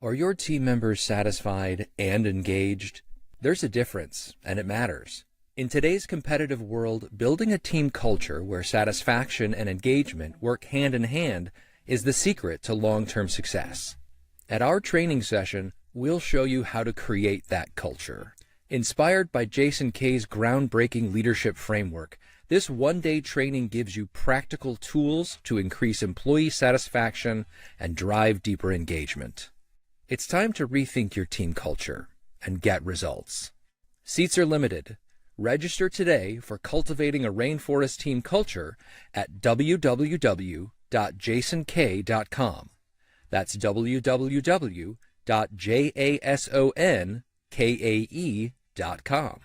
Are your team members satisfied and engaged? There's a difference, and it matters. In today's competitive world, building a team culture where satisfaction and engagement work hand in hand is the secret to long-term success. At our training session, we'll show you how to create that culture. Inspired by Jason Kay's groundbreaking leadership framework, this one-day training gives you practical tools to increase employee satisfaction and drive deeper engagement. It's time to rethink your team culture and get results. Seats are limited. Register today for Cultivating a Rainforest Team Culture at www.jasonk.com. That's www.jasonkae.com.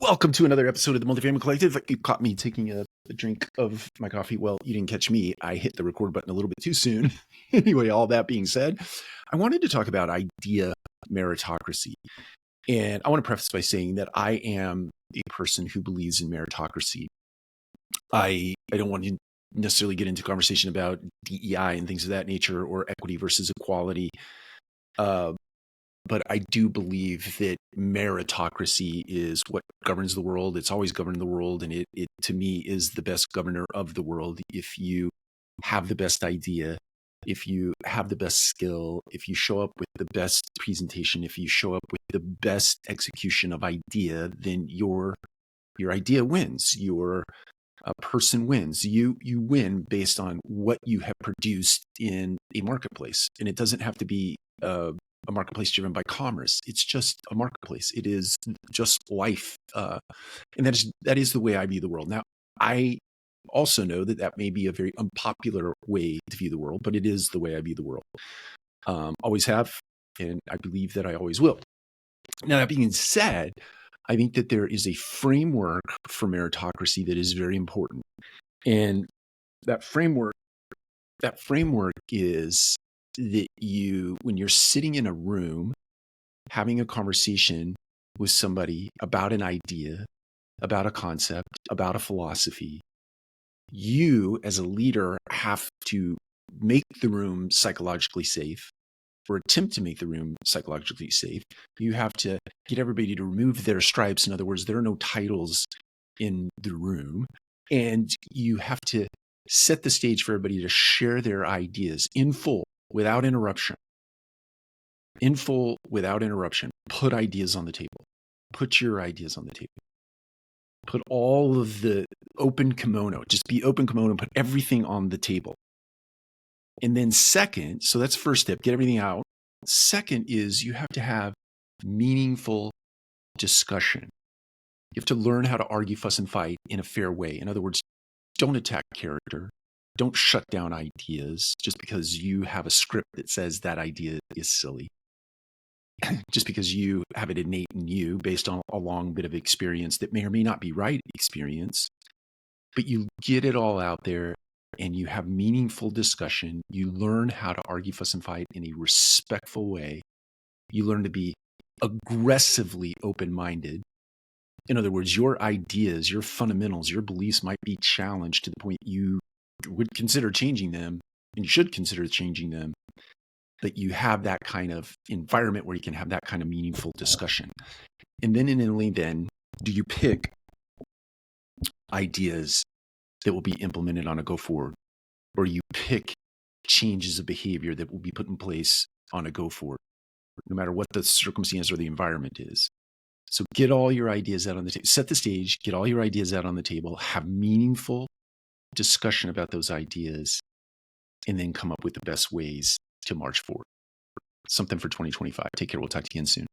Welcome to another episode of the Multifamily Collective. You caught me taking a drink of my coffee. Well, you didn't catch me. I hit the record button a little bit too soon. Anyway, all that being said, I wanted to talk about idea meritocracy. And I want to preface by saying that I am a person who believes in meritocracy. I don't want to necessarily get into conversation about DEI and things of that nature or equity versus equality. But I do believe that meritocracy is what governs the world. It's always governed the world. And it to me, is the best governor of the world. If you have the best idea, if you have the best skill, if you show up with the best presentation, if you show up with the best execution of idea, then your idea wins. Your person wins. You win based on what you have produced in a marketplace. And it doesn't have to be a marketplace driven by commerce. It's just a marketplace. It is just life. And that is the way I view the world. Now, I also know that may be a very unpopular way to view the world, but it is the way I view the world. Always have, and I believe that I always will. Now, that being said, I think that there is a framework for meritocracy that is very important. And that framework is that when you're sitting in a room having a conversation with somebody about an idea, about a concept, about a philosophy, you as a leader have to make the room psychologically safe, or attempt to make the room psychologically safe. You have to get everybody to remove their stripes. In other words, there are no titles in the room. And you have to set the stage for everybody to share their ideas in full, without interruption. In full, without interruption. Put ideas on the table. Put your ideas on the table. Put all of the open kimono. Just be open kimono. Put everything on the table. And then second, so that's first step, get everything out. Second is you have to have meaningful discussion. You have to learn how to argue, fuss, and fight in a fair way. In other words, don't attack character. Don't shut down ideas just because you have a script that says that idea is silly. Just because you have it innate in you based on a long bit of experience that may or may not be right experience. But you get it all out there and you have meaningful discussion. You learn how to argue, fuss, and fight in a respectful way. You learn to be aggressively open-minded. In other words, your ideas, your fundamentals, your beliefs might be challenged to the point you would consider changing them, and you should consider changing them, but you have that kind of environment where you can have that kind of meaningful discussion. And then then do you pick ideas that will be implemented on a go forward, or you pick changes of behavior that will be put in place on a go forward, no matter what the circumstance or the environment is. So get all your ideas out on the table, set the stage, get all your ideas out on the table, have meaningful discussion about those ideas, and then come up with the best ways to march forward. Something for 2025. Take care. We'll talk to you again soon.